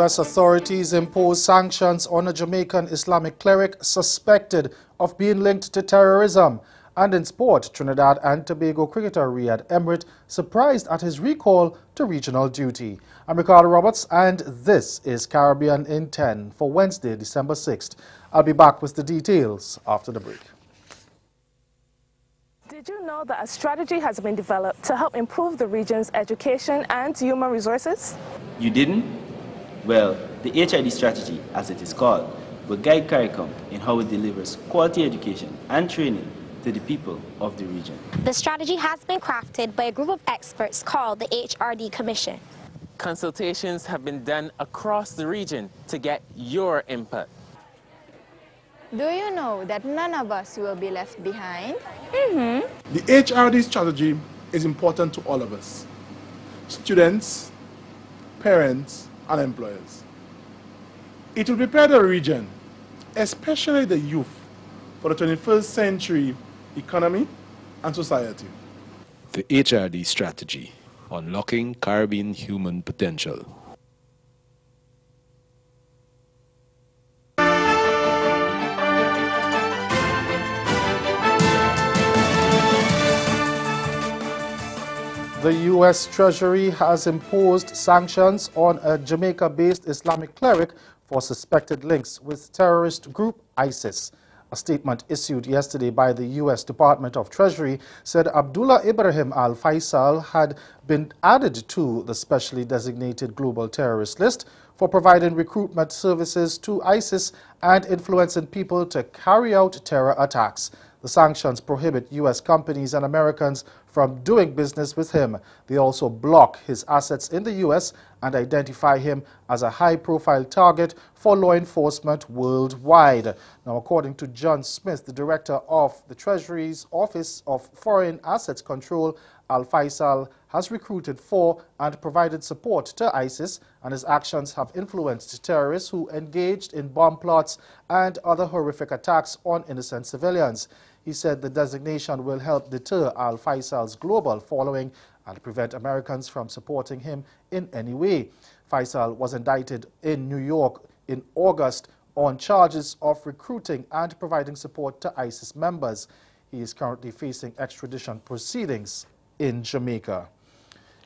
U.S. authorities imposed sanctions on a Jamaican Islamic cleric suspected of being linked to terrorism. And in sport, Trinidad and Tobago cricketer Riyad Emrit surprised at his recall to regional duty. I'm Ricardo Roberts, and this is Caribbean in 10 for Wednesday, December 6th. I'll be back with the details after the break. Did you know that a strategy has been developed to help improve the region's education and human resources? You didn't? Well, the HID strategy, as it is called, will guide CARICOM in how it delivers quality education and training to the people of the region. The strategy has been crafted by a group of experts called the HRD Commission. Consultations have been done across the region to get your input. Do you know that none of us will be left behind? The HRD strategy is important to all of us, students, parents, and employers. It will prepare the region, especially the youth, for the 21st century economy and society. The HRD strategy, unlocking Caribbean human potential. The U.S. Treasury has imposed sanctions on a Jamaica-based Islamic cleric for suspected links with terrorist group ISIS. A statement issued yesterday by the U.S. Department of Treasury said Abdullah Ibrahim Al-Faisal had been added to the specially designated global terrorist list for providing recruitment services to ISIS and influencing people to carry out terror attacks. The sanctions prohibit U.S. companies and Americans from doing business with him. They also block his assets in the U.S. and identify him as a high-profile target for law enforcement worldwide. Now, according to John Smith, the director of the Treasury's Office of Foreign Assets Control, Al-Faisal has recruited for and provided support to ISIS, and his actions have influenced terrorists who engaged in bomb plots and other horrific attacks on innocent civilians. He said the designation will help deter Al-Faisal's global following and prevent Americans from supporting him in any way. Faisal was indicted in New York in August on charges of recruiting and providing support to ISIS members. He is currently facing extradition proceedings in Jamaica.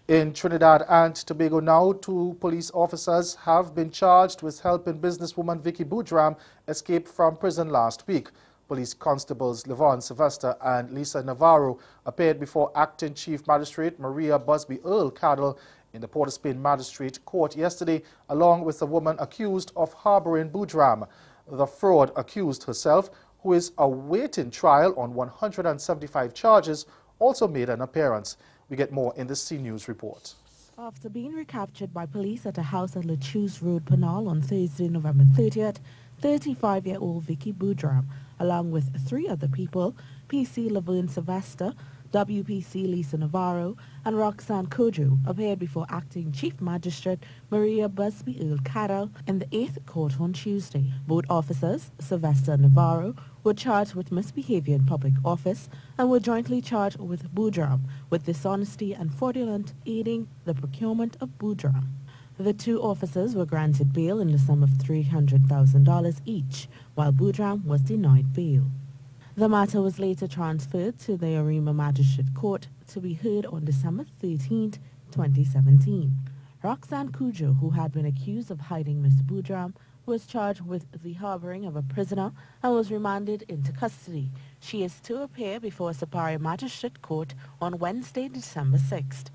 In Trinidad and Tobago now, 2 police officers have been charged with helping businesswoman Vicky Boudram escape from prison last week. Police constables Levon Sylvester and Lisa Navarro appeared before Acting Chief Magistrate Maria Busby Earl Cadell in the Port of Spain Magistrate Court yesterday, along with a woman accused of harboring Boudram. The fraud accused herself, who is awaiting trial on 175 charges, also made an appearance. We get more in the C News report. After being recaptured by police at a house at Lachuse Road, Penal on Thursday, November 30th, 35-year-old Vicky Boudram, along with 3 other people, PC Laverne Sylvester, WPC Lisa Navarro, and Roxanne Kojo, appeared before Acting Chief Magistrate Maria Busby Earl Cadell in the 8th Court on Tuesday. Both officers, Sylvester and Navarro, were charged with misbehavior in public office and were jointly charged with Boudram with dishonesty and fraudulent aiding the procurement of Boudram. The 2 officers were granted bail in the sum of $300,000 each, while Boudram was denied bail. The matter was later transferred to the Arima Magistrate Court to be heard on December 13, 2017. Roxanne Kojo, who had been accused of hiding Ms. Boudram, was charged with the harboring of a prisoner and was remanded into custody. She is to appear before Superior Magistrate Court on Wednesday, December 6th.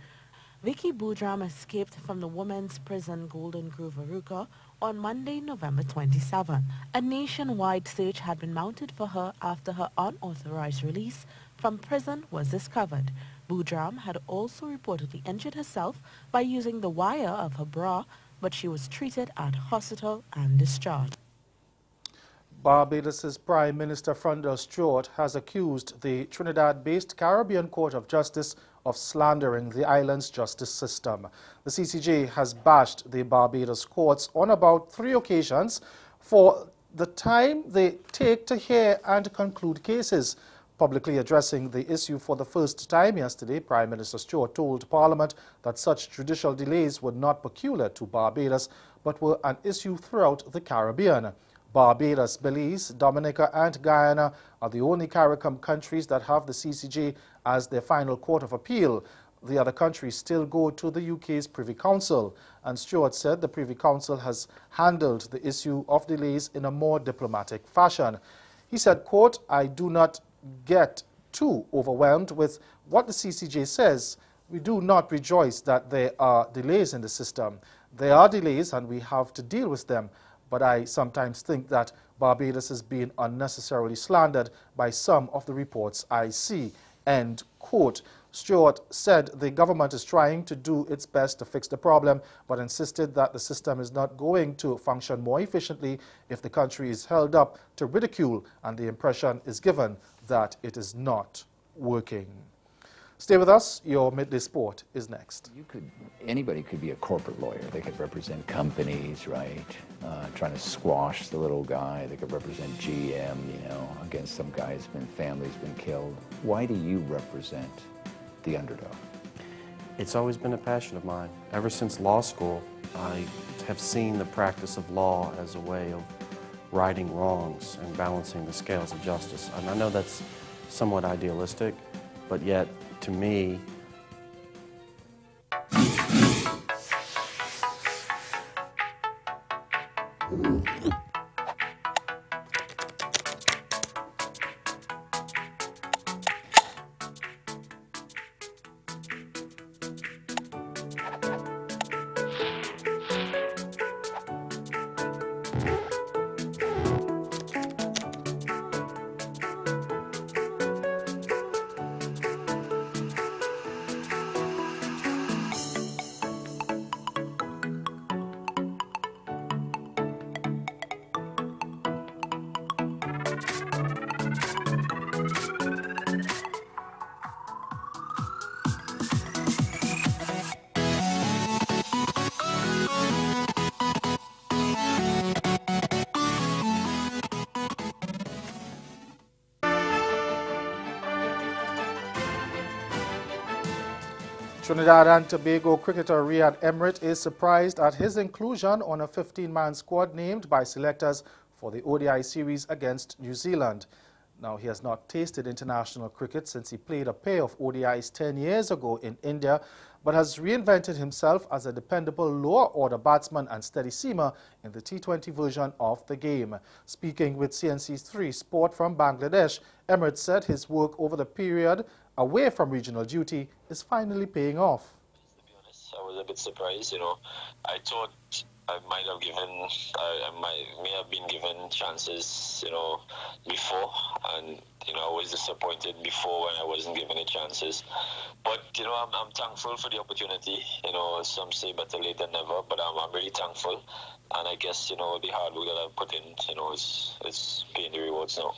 Vicky Boudram escaped from the women's prison Golden Grove Aruca on Monday, November 27. A nationwide search had been mounted for her after her unauthorized release from prison was discovered. Boudram had also reportedly injured herself by using the wire of her bra, but she was treated at hospital and discharged. Barbados' Prime Minister Frundell Stewart has accused the Trinidad-based Caribbean Court of Justice of slandering the island's justice system. The CCJ has bashed the Barbados courts on about 3 occasions for the time they take to hear and conclude cases. Publicly addressing the issue for the first time yesterday, Prime Minister Stewart told Parliament that such judicial delays were not peculiar to Barbados, but were an issue throughout the Caribbean. Barbados, Belize, Dominica and Guyana are the only CARICOM countries that have the CCJ as their final court of appeal. The other countries still go to the UK's Privy Council, and Stewart said the Privy Council has handled the issue of delays in a more diplomatic fashion. He said, quote, "I do not get too overwhelmed with what the CCJ says. We do not rejoice that there are delays in the system. There are delays and we have to deal with them. But I sometimes think that Barbados is being unnecessarily slandered by some of the reports I see." End quote. Stewart said the government is trying to do its best to fix the problem, but insisted that the system is not going to function more efficiently if the country is held up to ridicule and the impression is given that it is not working. Stay with us. Your Midday Sport is next. Anybody could be a corporate lawyer. They could represent companies, right? Trying to squash the little guy. They could represent GM, against some guy family's been killed. Why do you represent the underdog? It's always been a passion of mine. Ever since law school, I have seen the practice of law as a way of righting wrongs and balancing the scales of justice. And I know that's somewhat idealistic, but yet, to me, Trinidad and Tobago cricketer Riyad Emrit is surprised at his inclusion on a 15-man squad named by selectors for the ODI series against New Zealand. Now, he has not tasted international cricket since he played a pair of ODIs 10 years ago in India, but has reinvented himself as a dependable lower-order batsman and steady seamer in the T20 version of the game. Speaking with CNC3 Sport from Bangladesh, Emrit said his work over the period away from regional duty is finally paying off. To be honest, I was a bit surprised, I thought I might have may have been given chances, before, and I was disappointed before when I wasn't given the chances. But I'm thankful for the opportunity. Some say better late than never, but I'm really thankful, and I guess the hard work that I've put in, it's paying the rewards now.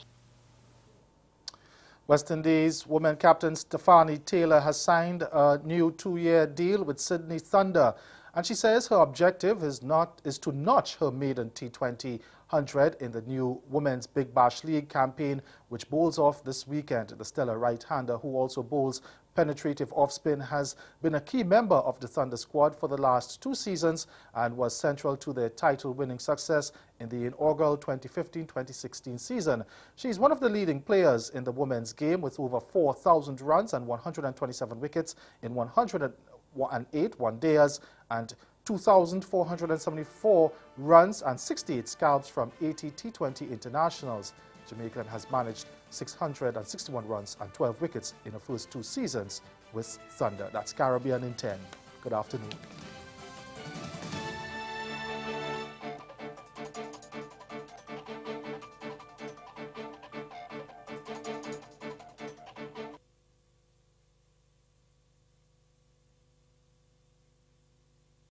West Indies women captain Stephanie Taylor has signed a new 2-year deal with Sydney Thunder, and she says her objective is to notch her maiden T20 100 in the new Women's Big Bash League campaign, which bowls off this weekend. The stellar right-hander, who also bowls penetrative off-spin, has been a key member of the Thunder squad for the last 2 seasons and was central to their title-winning success in the inaugural 2015-2016 season. She is one of the leading players in the women's game with over 4,000 runs and 127 wickets in 108 one-dayers and 2,474 runs and 68 scalps from 80 T20 internationals. Jamaican has managed 661 runs and 12 wickets in her first 2 seasons with Thunder. That's Caribbean in 10. Good afternoon.